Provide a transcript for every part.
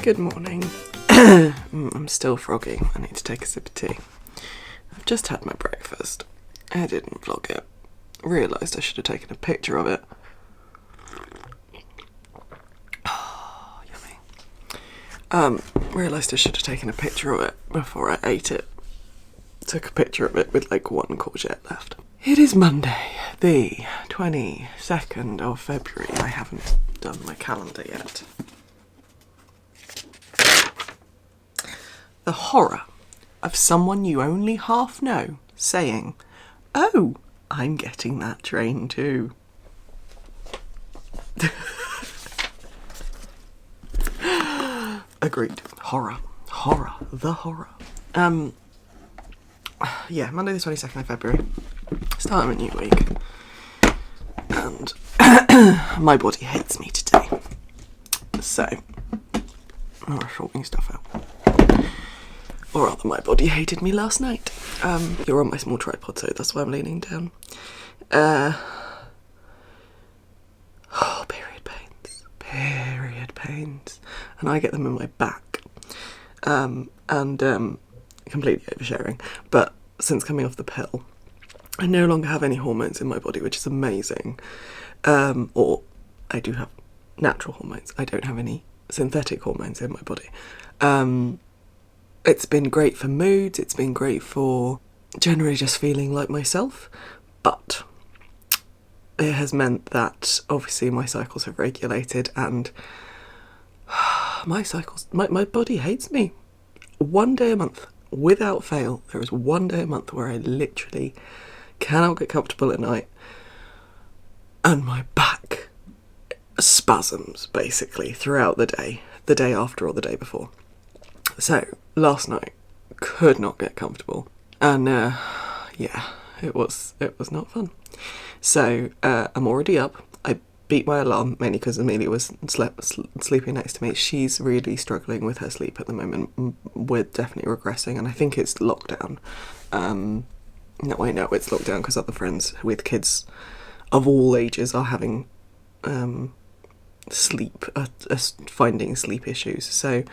Good morning. I'm still froggy. I need to take a sip of tea. I've just had my breakfast. I didn't vlog it. Realised I should have taken a picture of it. Oh, yummy. Realised I should have taken a picture of it before I ate it. Took a picture of it with like one courgette left. It is Monday, the 22nd of February. I haven't done my calendar yet. The horror of someone you only half know saying, "Oh, I'm getting that train too." Agreed. Horror. The horror. Yeah, Monday the 22nd of February. Start of a new week. And my body hates me today. So, I'm sorting stuff out. Or rather, my body hated me last night. You're on my small tripod, so that's why I'm leaning down. Period pains. And I get them in my back. Completely oversharing. But since coming off the pill, I no longer have any hormones in my body, which is amazing. Or I do have natural hormones. I don't have any synthetic hormones in my body. It's been great for moods, it's been great for generally just feeling like myself, but it has meant that obviously my cycles have regulated and my body hates me. One day a month, without fail, there is one day a month where I literally cannot get comfortable at night and my back spasms basically throughout the day after or the day before. So, last night, could not get comfortable, and yeah, it was not fun. So, I'm already up. I beat my alarm, mainly because Amelia was sleeping next to me. She's really struggling with her sleep at the moment. We're definitely regressing, and I think it's lockdown. No, I know it's lockdown because other friends with kids of all ages are having finding sleep issues. So,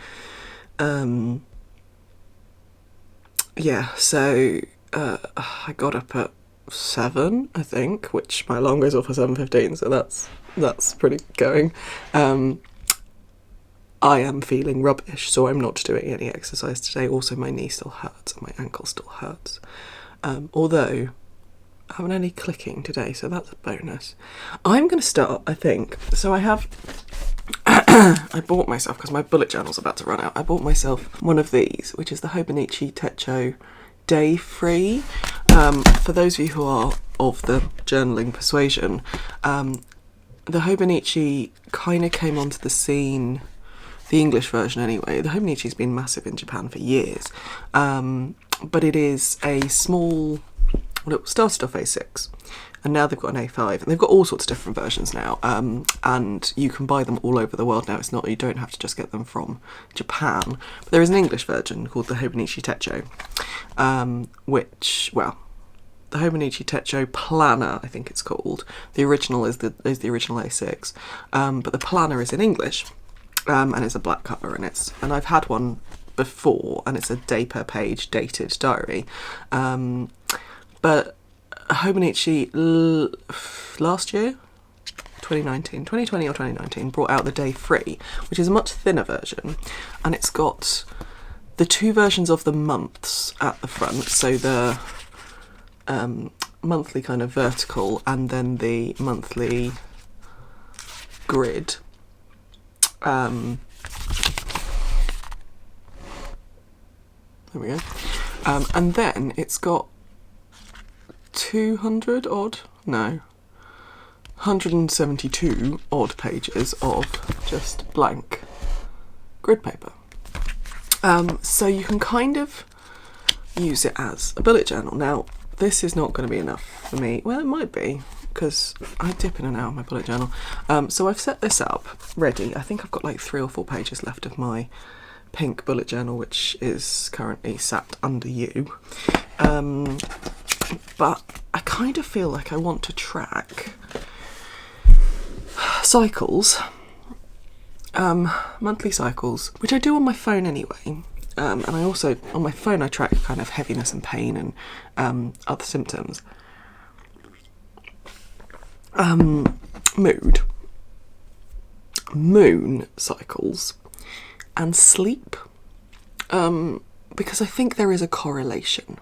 I got up at 7, I think, which my alarm goes off at 7:15, so that's pretty going. I am feeling rubbish, so I'm not doing any exercise today. Also, my knee still hurts and my ankle still hurts. Although I haven't any clicking today, so that's a bonus. I'm going to start, I think. So I have... I bought myself, because my bullet journal's about to run out, I bought myself one of these, which is the Hobonichi Techo Day Free. For those of you who are of the journaling persuasion, the Hobonichi kind of came onto the scene, the English version anyway. The Hobonichi's been massive in Japan for years, but it is a small... Well, it started off A6, and now they've got an A5, and they've got all sorts of different versions now, and you can buy them all over the world now. You don't have to just get them from Japan, but there is an English version called the Hobonichi Techo, the Hobonichi Techo Planner, I think it's called. The original is the original A6, but the Planner is in English, and it's a black cover, and I've had one before, and it's a day per page dated diary. But Hobonichi last year, 2020 or 2019, brought out the Day Free, which is a much thinner version, and it's got the 2 versions of the months at the front, so the monthly kind of vertical and then the monthly grid. There we go. And then it's got 172 odd pages of just blank grid paper. So you can kind of use it as a bullet journal. Now, this is not going to be enough for me. Well, it might be, because I dip in and out of my bullet journal. So I've set this up ready. I think I've got like 3 or 4 pages left of my pink bullet journal, which is currently sat under you. But I kind of feel like I want to track cycles monthly cycles, which I do on my phone anyway. And I also, on my phone, I track kind of heaviness and pain and other symptoms. Moon cycles, and sleep. Because I think there is a correlation.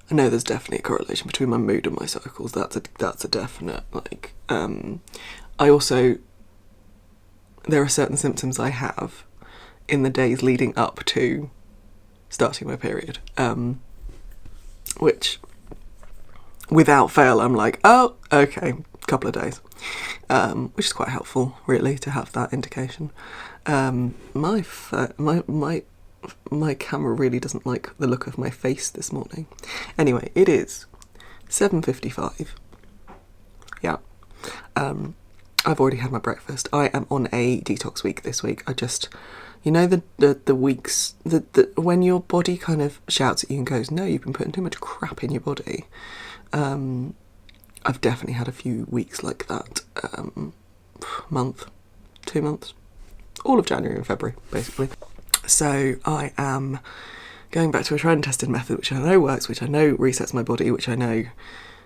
I know there's definitely a correlation between my mood and my cycles. That's a definite, like, I also, there are certain symptoms I have in the days leading up to starting my period, which without fail I'm like, oh, okay, couple of days, which is quite helpful really to have that indication. My camera really doesn't like the look of my face this morning. Anyway, it is 7:55. Yeah. I've already had my breakfast. I am on a detox week this week. I just, you know, the weeks when your body kind of shouts at you and goes, no, you've been putting too much crap in your body. I've definitely had a few weeks like that. Month, 2 months, all of January and February, basically. So I am going back to a tried and tested method, which I know works, which I know resets my body, which I know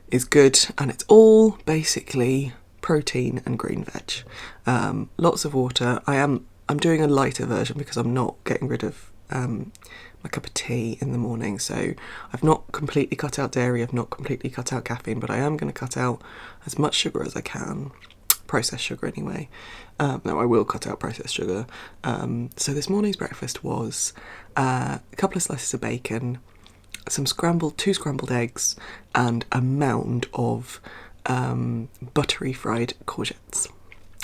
is good, and it's all basically protein and green veg. Lots of water. I'm doing a lighter version because I'm not getting rid of my cup of tea in the morning. So I've not completely cut out dairy, I've not completely cut out caffeine, but I am going to cut out as much sugar as I can. Processed sugar anyway. No, I will cut out processed sugar. So this morning's breakfast was a couple of slices of bacon, two scrambled eggs, and a mound of buttery fried courgettes,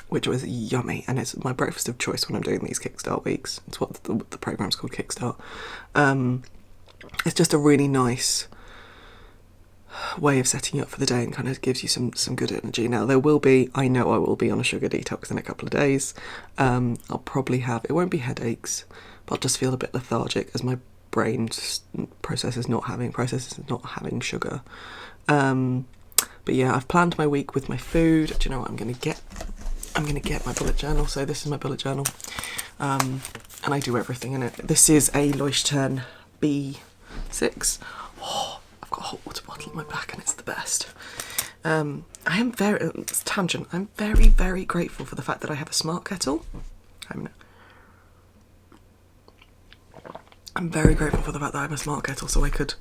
which was yummy, and it's my breakfast of choice when I'm doing these Kickstart weeks. It's what the programme's called, Kickstart. It's just a really nice way of setting you up for the day and kind of gives you some good energy. Now I know I will be on a sugar detox in a couple of days. I'll probably have, it won't be headaches, but I'll just feel a bit lethargic as my brain processes not having sugar. But yeah, I've planned my week with my food. Do you know what I'm going to get? I'm going to get my bullet journal. So this is my bullet journal. And I do everything in it. This is a Leuchtturm B6. Oh, I've got a hot water bottle in my back and it's the best. It's a tangent. I'm very, very grateful for the fact that I have a smart kettle. I'm very grateful for the fact that I have a smart kettle, so I could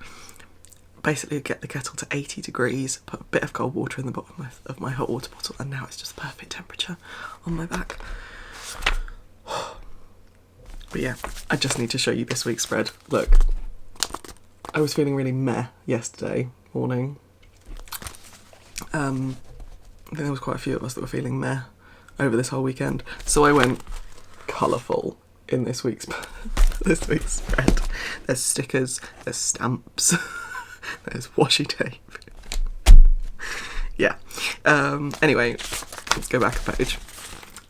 basically get the kettle to 80 degrees, put a bit of cold water in the bottom of my hot water bottle, and now it's just the perfect temperature on my back. But yeah, I just need to show you this week's spread. Look, I was feeling really meh yesterday morning. I think there was quite a few of us that were feeling meh over this whole weekend, so I went colourful in this week's spread. There's stickers, there's stamps, there's washi tape. Yeah. Anyway, let's go back a page.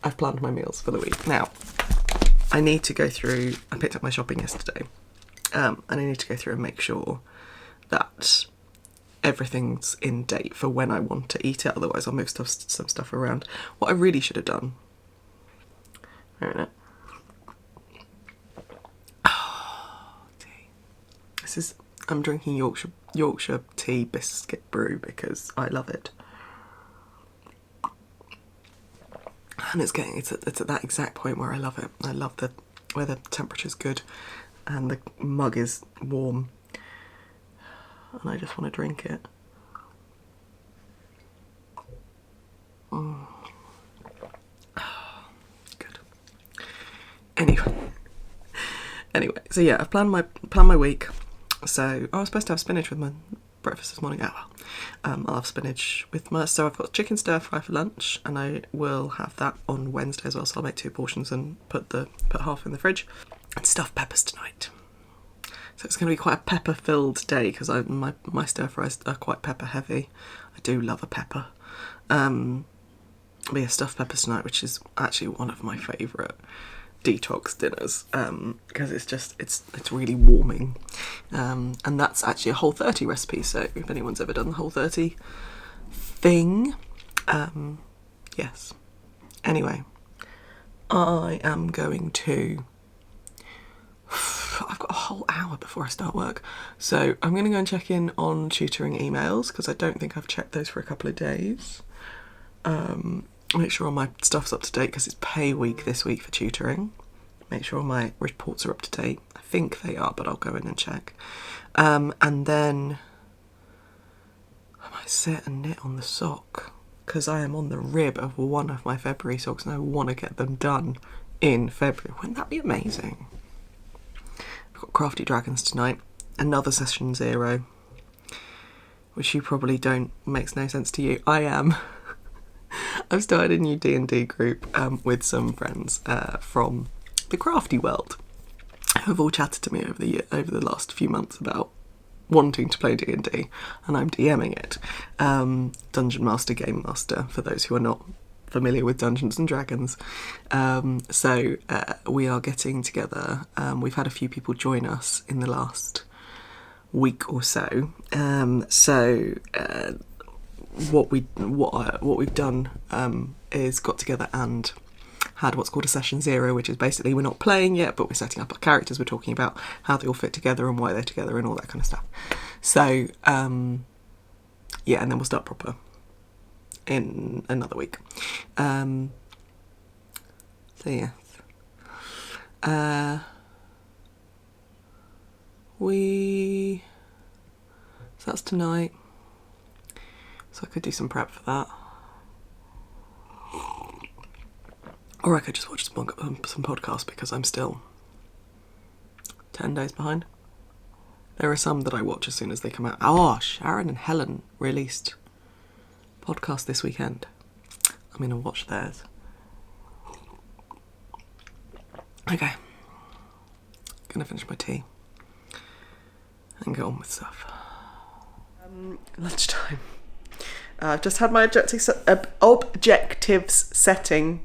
I've planned my meals for the week. Now, I need to go through, I picked up my shopping yesterday, and I need to go through and make sure that everything's in date for when I want to eat it, otherwise I'll move some stuff around. What I really should have done, wait a minute. I'm drinking Yorkshire tea biscuit brew because I love it, and it's at that exact point where I love it. I love where the temperature's good and the mug is warm, and I just want to drink it. Good. Anyway, so yeah, I've planned my week. So I was supposed to have spinach with my breakfast this morning. I'll have spinach with so I've got chicken stir fry for lunch, and I will have that on Wednesday as well. So I'll make 2 portions and put half in the fridge. And stuffed peppers tonight. So it's going to be quite a pepper filled day because my stir fries are quite pepper heavy. I do love a pepper. But yeah, stuffed peppers tonight, which is actually one of my favourite detox dinners, because it's really warming, and that's actually a Whole30 recipe, so if anyone's ever done the Whole30 thing, yes. Anyway, I am going to... I've got a whole hour before I start work. So I'm going to go and check in on tutoring emails because I don't think I've checked those for a couple of days. Make sure all my stuff's up to date because it's pay week this week for tutoring. Make sure all my reports are up to date. I think they are, but I'll go in and check. And then I might sit and knit on the sock because I am on the rib of one of my February socks and I want to get them done in February. Wouldn't that be amazing? I've got Crafty Dragons tonight. Another session 0, which you probably don't, makes no sense to you. I am. I've started a new D&D group with some friends from the crafty world who have all chatted to me over the last few months about wanting to play D&D, and I'm DMing it. Dungeon Master, Game Master, for those who are not familiar with Dungeons and Dragons. So we are getting together. We've had a few people join us in the last week or so. What we've done is got together and had what's called a session 0, which is basically we're not playing yet, but we're setting up our characters. We're talking about how they all fit together and why they're together and all that kind of stuff. So yeah, and then we'll start proper in another week. So yes, so that's tonight. So I could do some prep for that. Or I could just watch some podcasts because I'm still 10 days behind. There are some that I watch as soon as they come out. Oh, Sharon and Helen released podcast this weekend. I'm going to watch theirs. Okay. Gonna finish my tea and go on with stuff. Lunchtime. I've just had my objectives setting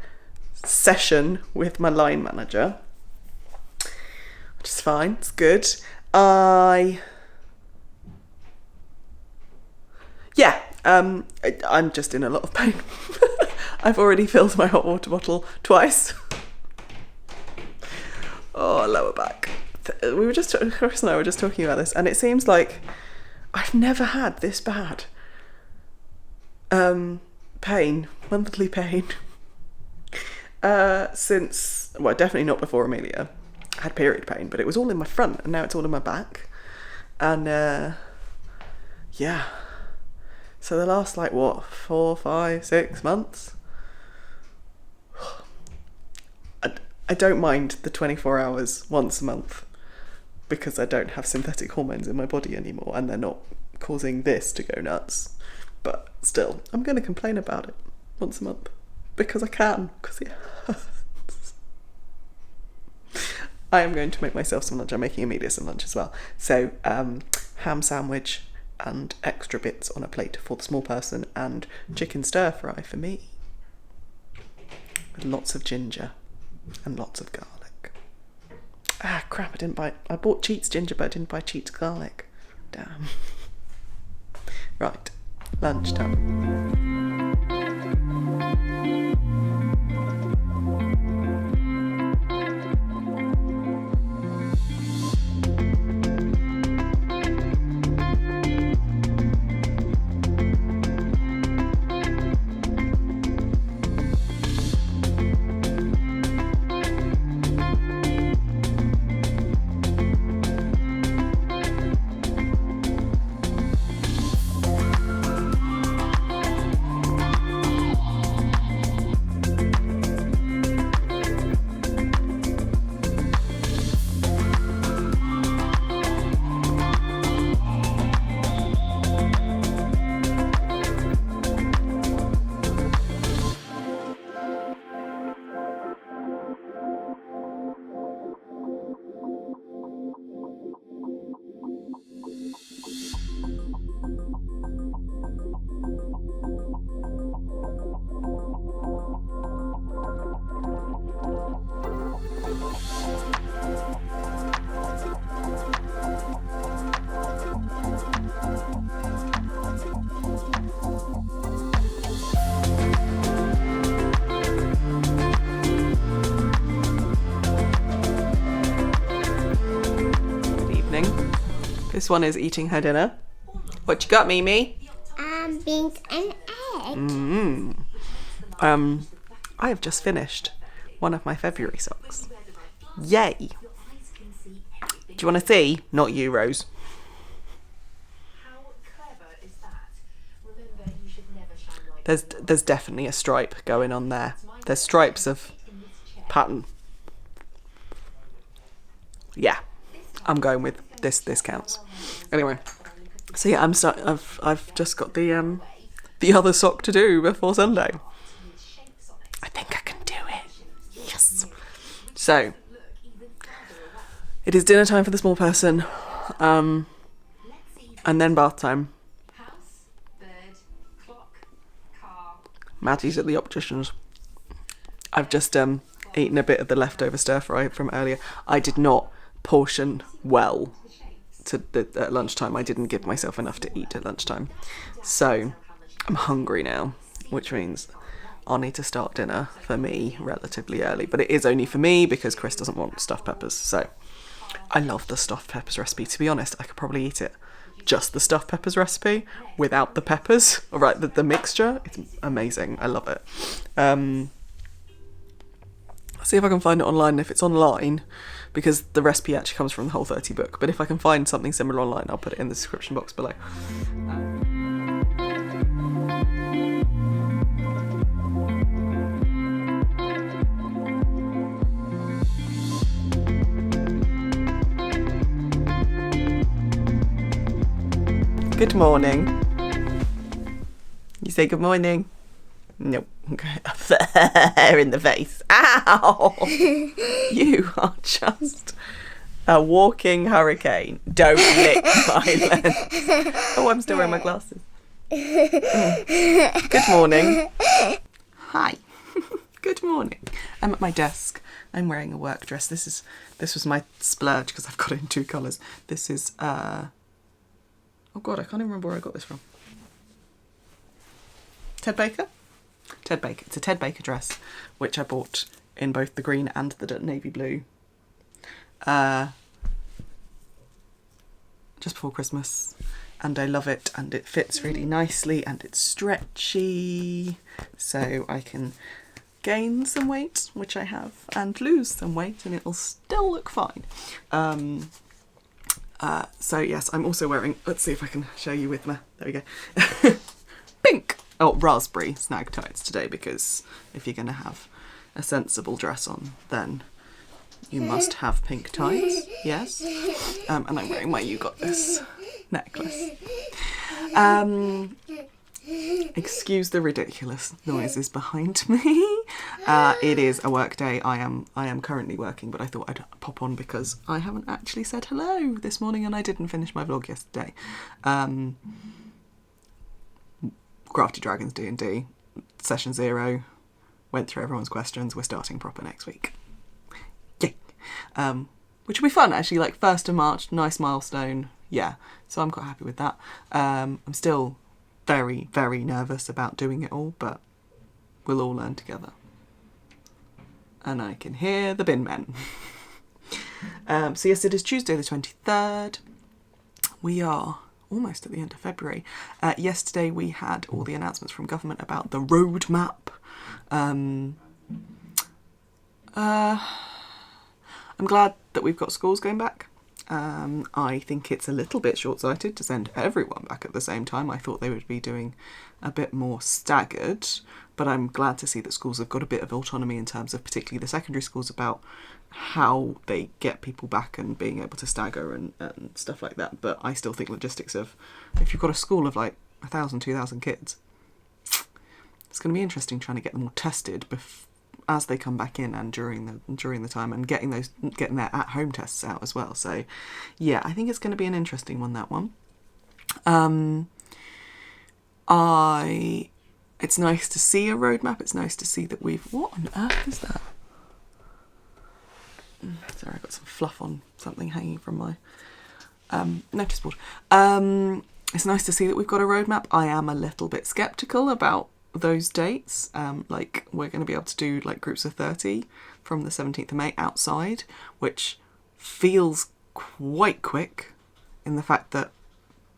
session with my line manager, which is fine, it's good. I'm just in a lot of pain. I've already filled my hot water bottle twice. Oh, lower back. Chris and I were just talking about this, and it seems like I've never had this bad pain, monthly pain, since, well, definitely not before Amelia. I had period pain, but it was all in my front, and now it's all in my back. And yeah, so the last 4, 5, 6 months, I don't mind the 24 hours once a month because I don't have synthetic hormones in my body anymore and they're not causing this to go nuts. But still, I'm going to complain about it once a month because I can, because it hurts. I am going to make myself some lunch. I'm making Amelia some lunch as well. So ham sandwich and extra bits on a plate for the small person and chicken stir fry for me with lots of ginger and lots of garlic. Ah, crap, I bought Cheats ginger, but I didn't buy Cheats garlic. Damn. Right, lunchtime. This one is eating her dinner. What you got, Mimi? Beans and egg. I have just finished one of my February socks. Yay! Do you want to see? Not you, Rose. There's definitely a stripe going on there. There's stripes of pattern. Yeah, I'm going with this. This counts. Anyway, so yeah, I've just got the other sock to do before Sunday. I think I can do it. Yes. So it is dinner time for the small person, and then bath time. Maddie's at the optician's. I've just eaten a bit of the leftover stir fry from earlier. I did not portion well at lunchtime. I didn't give myself enough to eat at lunchtime. So I'm hungry now, which means I'll need to start dinner for me relatively early. But it is only for me because Chris doesn't want stuffed peppers. So I love the stuffed peppers recipe. To be honest, I could probably eat it just the stuffed peppers recipe without the peppers. All right, the mixture, it's amazing. I love it. I'll see if I can find it online. If it's online, because the recipe actually comes from the Whole30 book, but if I can find something similar online, I'll put it in the description box below. Good morning. You say good morning? Nope. Okay. Fair in the face. Ow! You are just a walking hurricane. Don't lick my lens. Oh, I'm still wearing my glasses. Good morning. Hi. Good morning. I'm at my desk. I'm wearing a work dress. This was my splurge because I've got it in 2 colours. This is oh god, I can't even remember where I got this from. Ted Baker? Ted Baker. It's a Ted Baker dress, which I bought in both the green and the navy blue. Just before Christmas. And I love it, and it fits really nicely, and it's stretchy. So I can gain some weight, which I have, and lose some weight, and it'll still look fine. So yes, I'm also wearing, let's see if I can show you with my, there we go, pink, raspberry snag tights today, because if you're going to have a sensible dress on, then you must have pink tights, yes. And I'm wearing my You Got This necklace. Excuse the ridiculous noises behind me. It is a work day. I am currently working, but I thought I'd pop on because I haven't actually said hello this morning, and I didn't finish my vlog yesterday. Crafty Dragons D&D session 0, went through everyone's questions. We're starting proper next week. Yay! Which will be fun actually. Like 1st of March, nice milestone. Yeah, so I'm quite happy with that. I'm still very, very nervous about doing it all, but we'll all learn together. And I can hear the bin men. So yes, it is Tuesday the 23rd. We are almost at the end of February. Yesterday we had all the announcements from government about the roadmap. I'm glad that we've got schools going back. I think it's a little bit short-sighted to send everyone back at the same time. I thought they would be doing a bit more staggered, but I'm glad to see that schools have got a bit of autonomy in terms of particularly the secondary schools about how they get people back and being able to stagger and stuff like that. But I still think logistics of, if you've got a school of like 1,000, 2,000 kids, it's going to be interesting trying to get them all tested as they come back in and during the time, and getting their at-home tests out as well. So yeah, I think it's going to be an interesting one, that one. It's nice to see a roadmap. It's nice to see that what on earth is that? Sorry, I got some fluff on something hanging from my notice board. It's nice to see that we've got a roadmap. I am a little bit sceptical about those dates. Like, we're going to be able to do like groups of 30 from the 17th of May outside, which feels quite quick in the fact that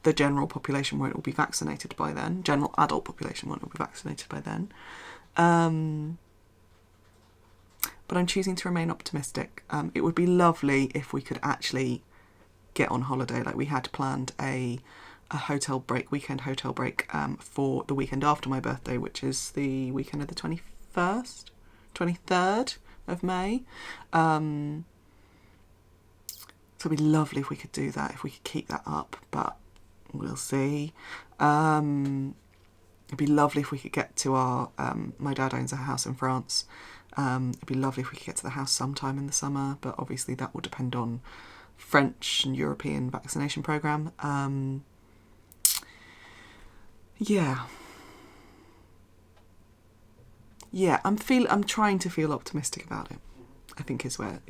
the general population won't all be vaccinated by then. General adult population won't all be vaccinated by then. But I'm choosing to remain optimistic. It would be lovely if we could actually get on holiday. Like, we had planned a weekend hotel break for the weekend after my birthday, which is the weekend of the 23rd of May. So it'd be lovely if we could do that, if we could keep that up, but we'll see. It'd be lovely if we could get to our, my dad owns a house in France. It'd be lovely if we could get to the house sometime in the summer, but obviously that will depend on French and European vaccination programme. Yeah, I'm trying to feel optimistic about it, I think is where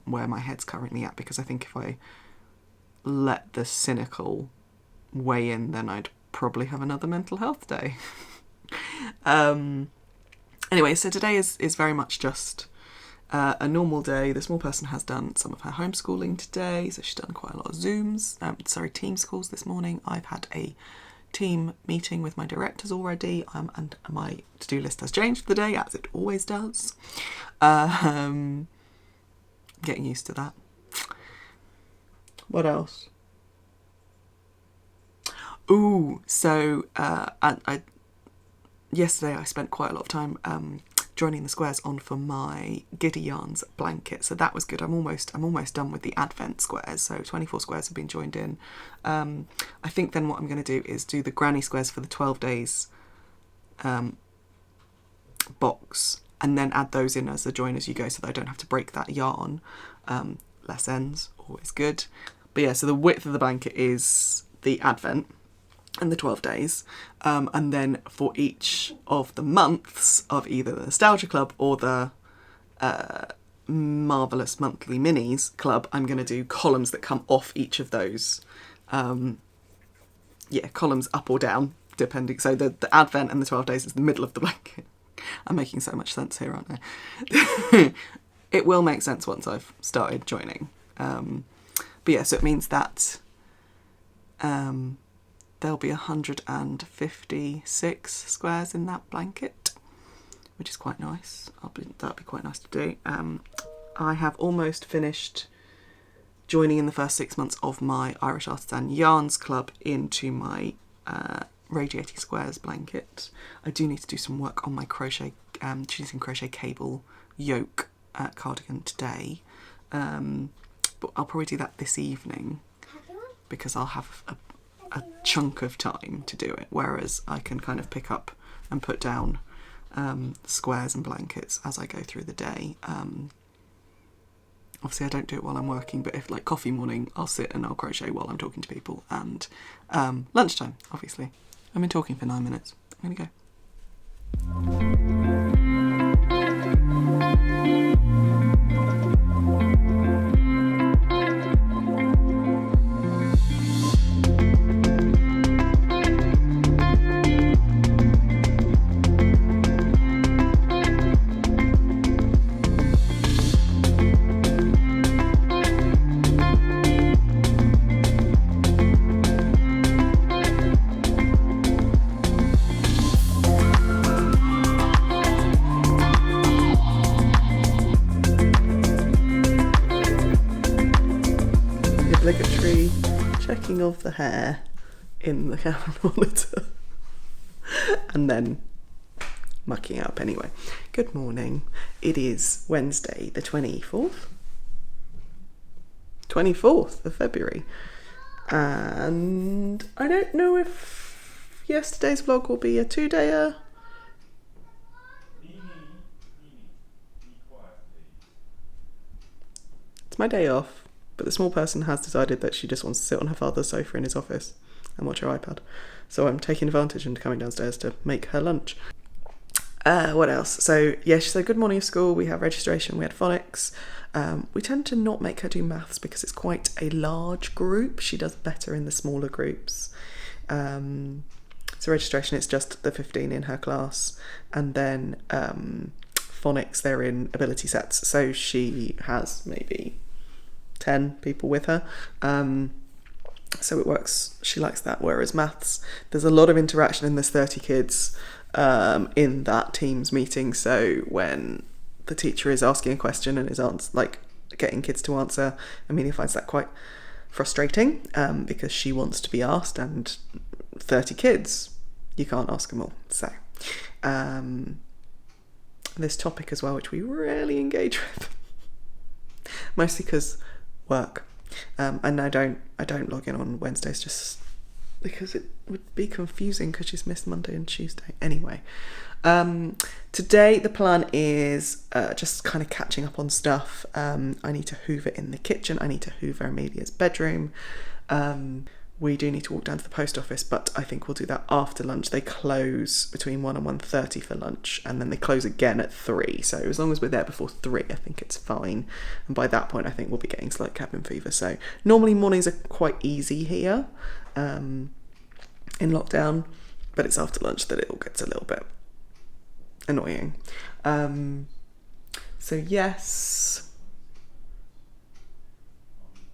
my head's currently at, because I think if I let the cynical weigh in, then I'd probably have another mental health day. Anyway, so today is very much just a normal day. The small person has done some of her homeschooling today, so she's done quite a lot of Teams calls this morning. I've had a team meeting with my directors already, and my to-do list has changed for the day, as it always does. Getting used to that. What else? Ooh, so yesterday I spent quite a lot of time joining the squares on for my Giddy Yarns blanket, so that was good. I'm almost done with the Advent squares, so 24 squares have been joined in. I think then what I'm going to do is do the granny squares for the 12 days box, and then add those in as a join as you go, so that I don't have to break that yarn. Less ends, always good. But yeah, so the width of the blanket is the Advent and the 12 days, and then for each of the months of either the Nostalgia Club or the Marvellous Monthly Minis Club, I'm going to do columns that come off each of those. Columns up or down, depending. So the Advent and the 12 days is the middle of the blanket. I'm making so much sense here, aren't I? It will make sense once I've started joining. But yeah, so it means that there'll be 156 squares in that blanket, which is quite nice. That'll be quite nice to do. I have almost finished joining in the first 6 months of my Irish Artisan Yarns Club into my Radiating Squares blanket. I do need to do some work on my crochet, choosing crochet cable yoke cardigan today, but I'll probably do that this evening because I'll have a chunk of time to do it, whereas I can kind of pick up and put down squares and blankets as I go through the day. Obviously I don't do it while I'm working, but if like coffee morning, I'll sit and I'll crochet while I'm talking to people, and lunchtime, obviously. I've been talking for 9 minutes. I'm gonna go. Obligatory checking of the hair in the camera monitor and then mucking up anyway. Good morning. It is Wednesday the 24th of February, and I don't know if yesterday's vlog will be a 2-dayer. It's my day off, but the small person has decided that she just wants to sit on her father's sofa in his office and watch her iPad. So I'm taking advantage and coming downstairs to make her lunch. What else? So yeah, she said good morning of school. We have registration, we had phonics. We tend to not make her do maths because it's quite a large group. She does better in the smaller groups. So registration, it's just the 15 in her class. And then phonics, they're in ability sets. So she has maybe 10 people with her, So it works, she likes that. Whereas maths, there's a lot of interaction and there's 30 kids in that Teams meeting. So when the teacher is asking a question and is getting kids to answer, Amelia finds that quite frustrating because she wants to be asked, and 30 kids, you can't ask them all. So this topic as well, which we rarely engage with, mostly because work. And I don't log in on Wednesdays just because it would be confusing because she's missed Monday and Tuesday. Anyway, today the plan is just kind of catching up on stuff. I need to hoover in the kitchen. I need to hoover Amelia's bedroom. We do need to walk down to the post office, but I think we'll do that after lunch. They close between 1 and 1:30 for lunch, and then they close again at 3. So as long as we're there before 3, I think it's fine. And by that point, I think we'll be getting slight cabin fever. So normally mornings are quite easy here in lockdown, but it's after lunch that it all gets a little bit annoying. So yes,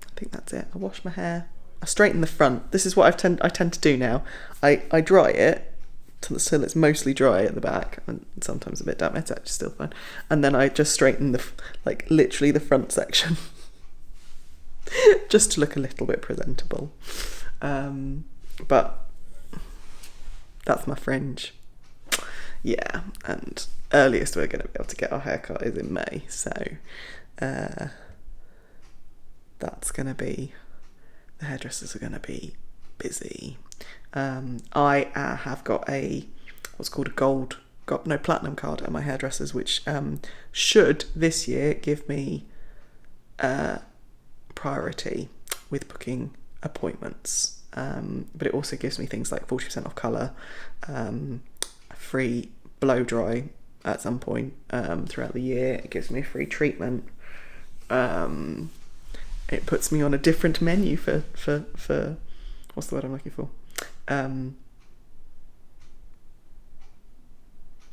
I think that's it. I wash my hair. I straighten the front. This is what I tend to do now. I dry it till it's mostly dry at the back, and sometimes a bit damp. It's actually still fine. And then I just straighten literally the front section, just to look a little bit presentable. But that's my fringe. Yeah, and earliest we're going to be able to get our haircut is in May. So that's going to be. The hairdressers are going to be busy. I have got what's called a platinum card at my hairdressers, which should this year give me priority with booking appointments. But it also gives me things like 40% off colour, free blow dry at some point throughout the year. It gives me a free treatment. It puts me on a different menu for what's the word I'm looking for?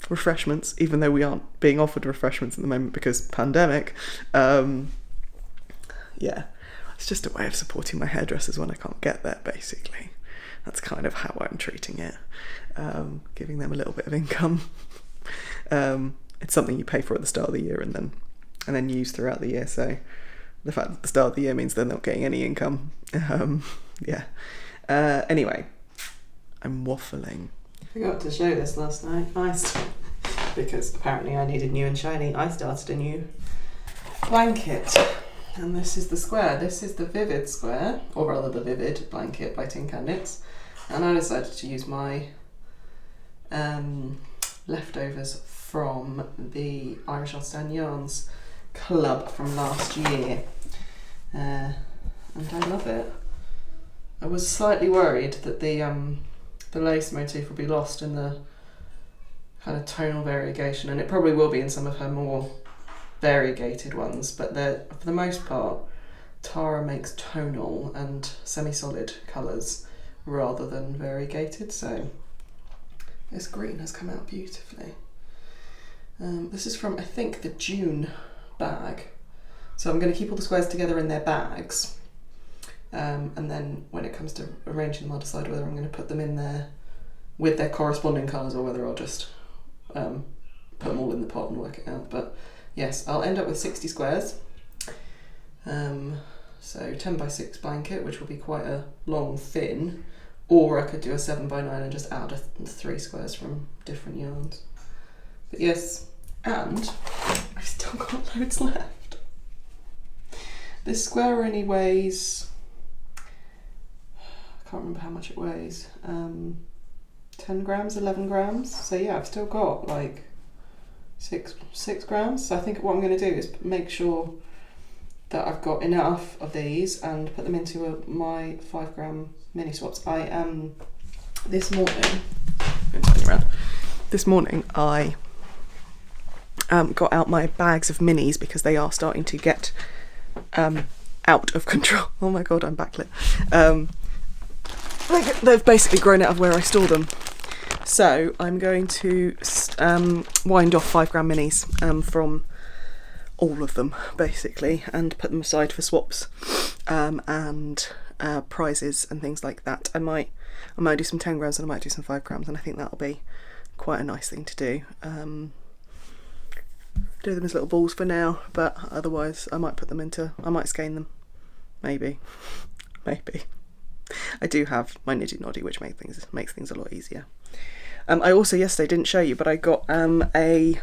Refreshments, even though we aren't being offered refreshments at the moment because pandemic. Yeah, it's just a way of supporting my hairdressers when I can't get there, basically. That's kind of how I'm treating it. Giving them a little bit of income. It's something you pay for at the start of the year and then use throughout the year, so the fact that the start of the year means they're not getting any income. Yeah. Anyway, I'm waffling. I forgot to show this last night. Because apparently I needed new and shiny. I started a new blanket. And this is the square. This is the Vivid square, or rather the Vivid blanket by Tin Can Knits. And I decided to use my leftovers from the Irish Austin Yarns club from last year, and I love it. I was slightly worried that the lace motif would be lost in the kind of tonal variegation, and it probably will be in some of her more variegated ones, but for the most part Tara makes tonal and semi-solid colours rather than variegated, so this green has come out beautifully. This is from, I think, the June bag. So I'm going to keep all the squares together in their bags, and then when it comes to arranging them I'll decide whether I'm going to put them in there with their corresponding colours or whether I'll just put them all in the pot and work it out. But yes, I'll end up with 60 squares, so 10 by 6 blanket, which will be quite a long thin, or I could do a 7 by 9 and just add 3 squares from different yarns. But yes, and I've still got loads left. This square only weighs, I can't remember how much it weighs, 10 grams, 11 grams. So yeah, I've still got like 6 grams. So I think what I'm going to do is make sure that I've got enough of these and put them into my 5 gram mini swaps. This morning I got out my bags of minis because they are starting to get out of control. Oh my god, I'm backlit. They've basically grown out of where I store them. So I'm going to wind off 5 gram minis from all of them basically and put them aside for swaps, and prizes and things like that. I might do some 10 grams and I might do some 5 grams, and I think that'll be quite a nice thing to do. Do them as little balls for now, but otherwise I might skein them, maybe. I do have my niddy noddy, which makes things a lot easier. I also yesterday didn't show you, but I got a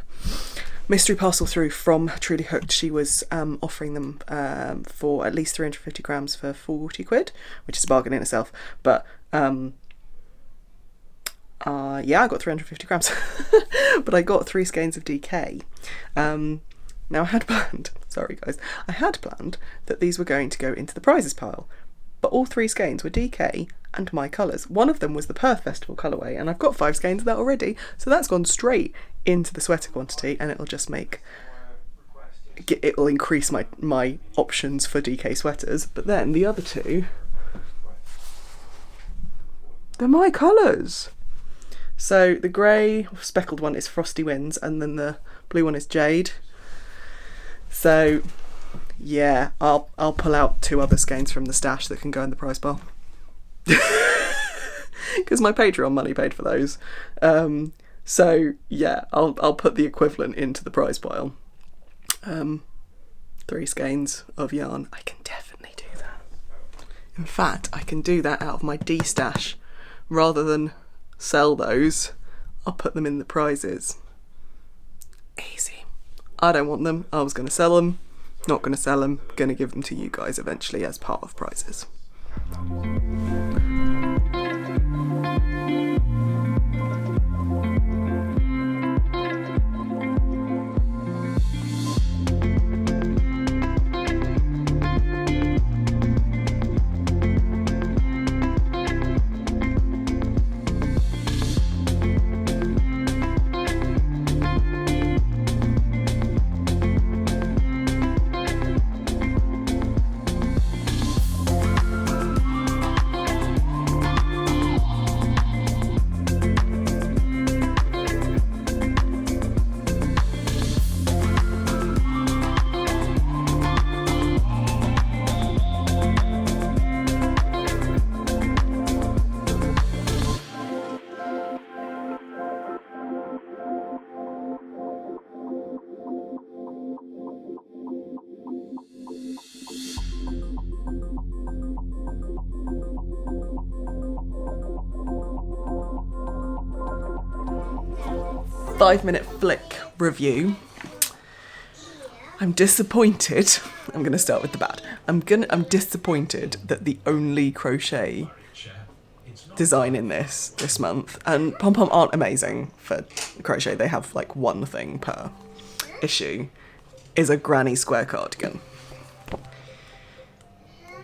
mystery parcel through from Truly Hooked. She was offering them for at least 350 grams for 40 quid, which is a bargain in itself. But yeah, I got 350 grams, but I got 3 skeins of DK. Now I had planned that these were going to go into the prizes pile, but all 3 skeins were DK and my colours. One of them was the Perth Festival colourway, and I've got 5 skeins of that already, so that's gone straight into the sweater quantity, and it'll increase my options for DK sweaters. But then the other 2, they're my colours. So the grey speckled one is Frosty Winds, and then the blue one is Jade. So yeah, I'll pull out 2 other skeins from the stash that can go in the prize pile, because my Patreon money paid for those. So yeah, I'll put the equivalent into the prize pile. 3 skeins of yarn. I can definitely do that. In fact, I can do that out of my D stash rather than sell those. I'll put them in the prizes. Easy. I don't want them. I was going to sell them. Not going to sell them. Going to give them to you guys eventually as part of prizes. 5-minute flick review. I'm disappointed. I'm going to start with the bad. I'm disappointed that the only crochet design in this month, and Pom Pom aren't amazing for crochet, they have like one thing per issue, is a granny square cardigan.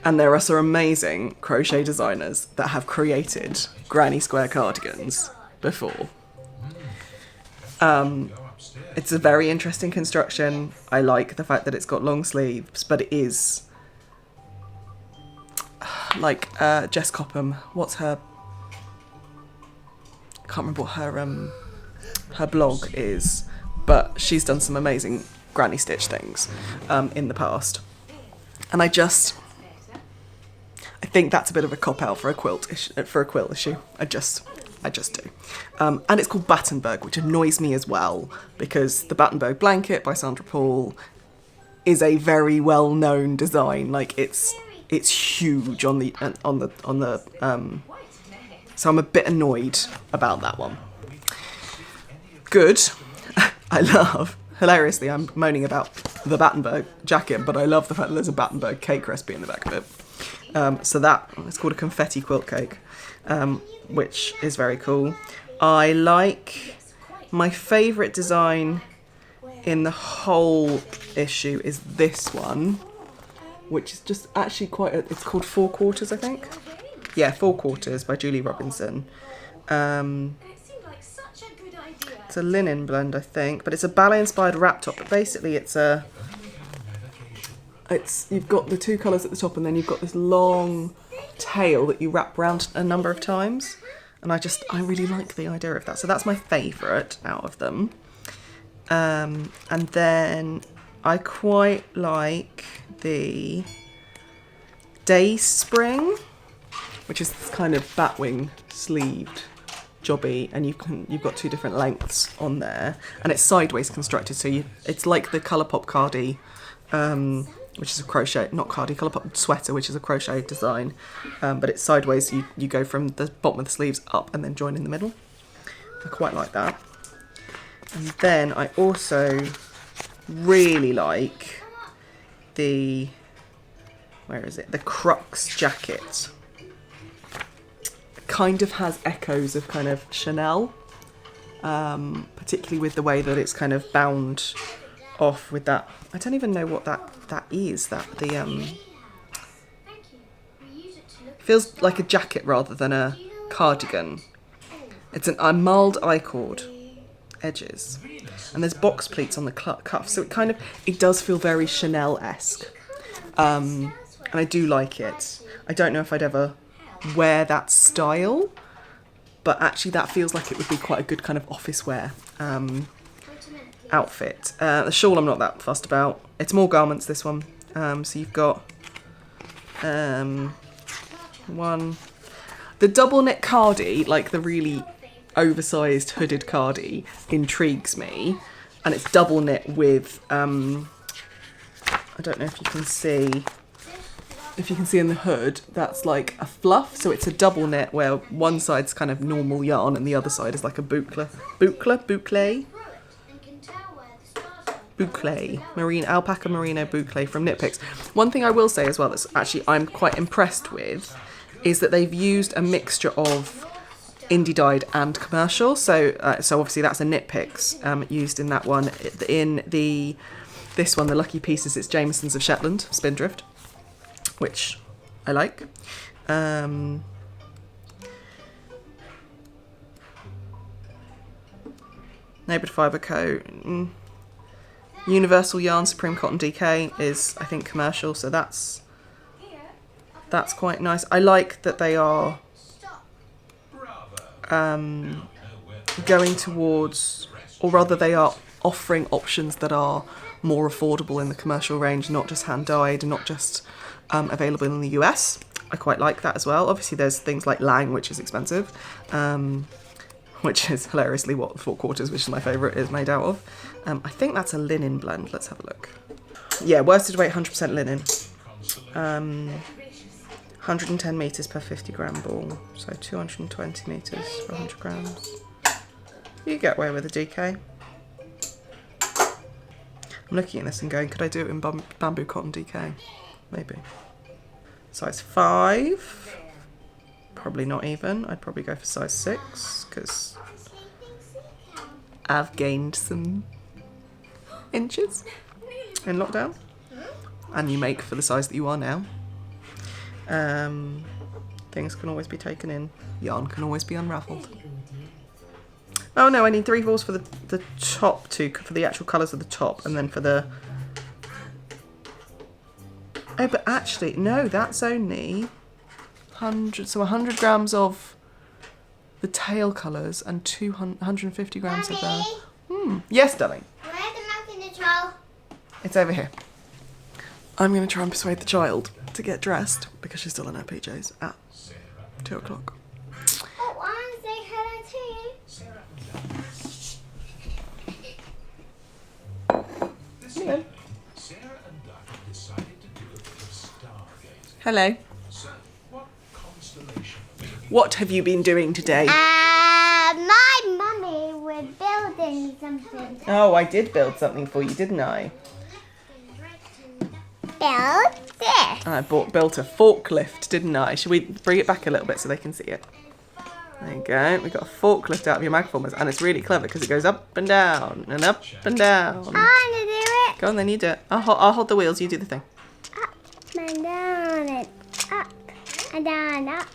And there are some amazing crochet designers that have created granny square cardigans before. It's a very interesting construction. I like the fact that it's got long sleeves, but it is like Jess Copham. What's her? I can't remember what her blog is, but she's done some amazing granny stitch things in the past, and I think that's a bit of a cop out for a quilt issue. I just do. And it's called Battenberg, which annoys me as well, because the Battenberg blanket by Sandra Paul is a very well-known design. Like it's huge on the so I'm a bit annoyed about that one. Good. Hilariously, I'm moaning about the Battenberg jacket, but I love the fact that there's a Battenberg cake recipe in the back of it. So that, it's called a confetti quilt cake, which is very cool. I like, my favourite design in the whole issue is this one, which is just actually it's called 4 Quarters, I think. Yeah, 4 Quarters by Julie Robinson. It's a linen blend, I think, but it's a ballet-inspired wrap top. But basically, you've got the 2 colours at the top, and then you've got this long tail that you wrap around a number of times. And I really like the idea of that. So that's my favourite out of them. And then I quite like the Day Spring, which is this kind of batwing sleeved jobby, and you've got 2 different lengths on there, and it's sideways constructed, so it's like the Colourpop cardi, which is a crochet, not cardi, Colourpop sweater, which is a crochet design, but it's sideways. You go from the bottom of the sleeves up and then join in the middle. I quite like that. And then I also really like the, where is it? The Crux jacket. Kind of has echoes of kind of Chanel, particularly with the way that it's kind of bound off with that. I don't even know what that is. Feels like a jacket rather than a cardigan. It's a mild I-cord edges, and there's box pleats on the cuff, so it does feel very Chanel-esque, and I do like it. I don't know if I'd ever wear that style, but actually that feels like it would be quite a good kind of office wear outfit. The shawl I'm not that fussed about. It's more garments, this one. So you've got one, the double knit cardi, like the really oversized hooded cardi, intrigues me, and it's double knit with I don't know if you can see in the hood, that's like a fluff, so it's a double knit where one side's kind of normal yarn and the other side is like a boucle marine alpaca merino boucle from Knit Picks. One thing I will say as well that's actually I'm quite impressed with is that they've used a mixture of indie dyed and commercial, so obviously that's a Knit Picks used in that one. In this one, the Lucky Pieces, it's Jameson's of Shetland Spindrift, which I like. Neighbourhood Fibre Co. Universal Yarn Supreme Cotton DK is, I think, commercial, so that's quite nice. I like that they are going towards, or rather they are offering options that are more affordable in the commercial range, not just hand dyed, not just available in the US. I quite like that as well. Obviously there's things like Lang, which is expensive, which is hilariously what 4 quarters, which is my favourite, is made out of. I think that's a linen blend. Let's have a look. Yeah, worsted weight 100% linen. 110 metres per 50 gram ball, so 220 metres for 100 grams. You get away with a DK. I'm looking at this and going, could I do it in bamboo cotton DK? Maybe. Size 5. Probably not even. I'd probably go for size 6 because I've gained some inches in lockdown. And you make for the size that you are now. Things can always be taken in. Yarn can always be unravelled. Oh no, I need 3/4 for the top two, for the actual colours of the top, and then for the... Oh, but actually, no, that's only 100, so 100 grams of the tail colours and 150 grams of the... Yes, darling? Where's the muffin control? It's over here. I'm going to try and persuade the child to get dressed because she's still in her PJs at 2 o'clock. Oh, I want to say hello to you. Hello. Hello. What have you been doing today? My mummy was building something. Oh, I did build something for you, didn't I? Build this. I built a forklift, didn't I? Should we bring it back a little bit so they can see it? There you go. We got a forklift out of your magformers, and it's really clever because it goes up and down and up and down. I want to do it. Go on, then you do it. I'll hold the wheels. You do the thing. Up and down and up and down, up.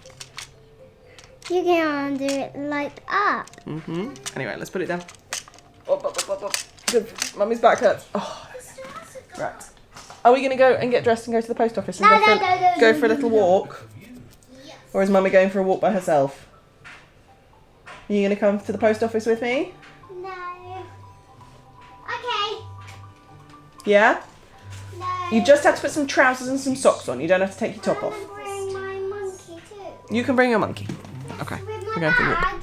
You can do it like up. Anyway, let's put it down. Up. Good. Mummy's back hurts. Oh, right. Are we going to go and get dressed and go to the post office and go for a little walk? Or is Mummy going for a walk by herself? Are you going to come to the post office with me? No. Okay. Yeah? No. You just have to put some trousers and some socks on. You don't have to take your top off. I'm bring my monkey too. You can bring your monkey. Okay. With We're my going for a walk. bag.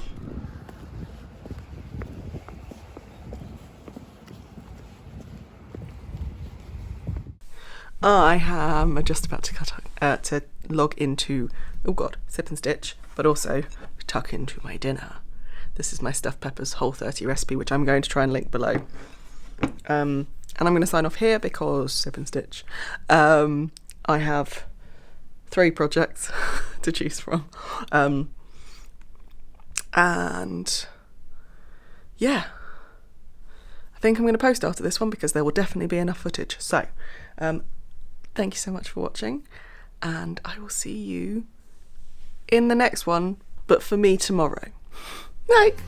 I am just about to log into, oh god, sip and stitch, but also tuck into my dinner. This is my stuffed peppers Whole30 recipe, which I'm going to try and link below. And I'm going to sign off here because sip and stitch. I have 3 projects to choose from. And yeah, I think I'm going to post after this one because there will definitely be enough footage. So, thank you so much for watching, and I will see you in the next one, but for me tomorrow. Night.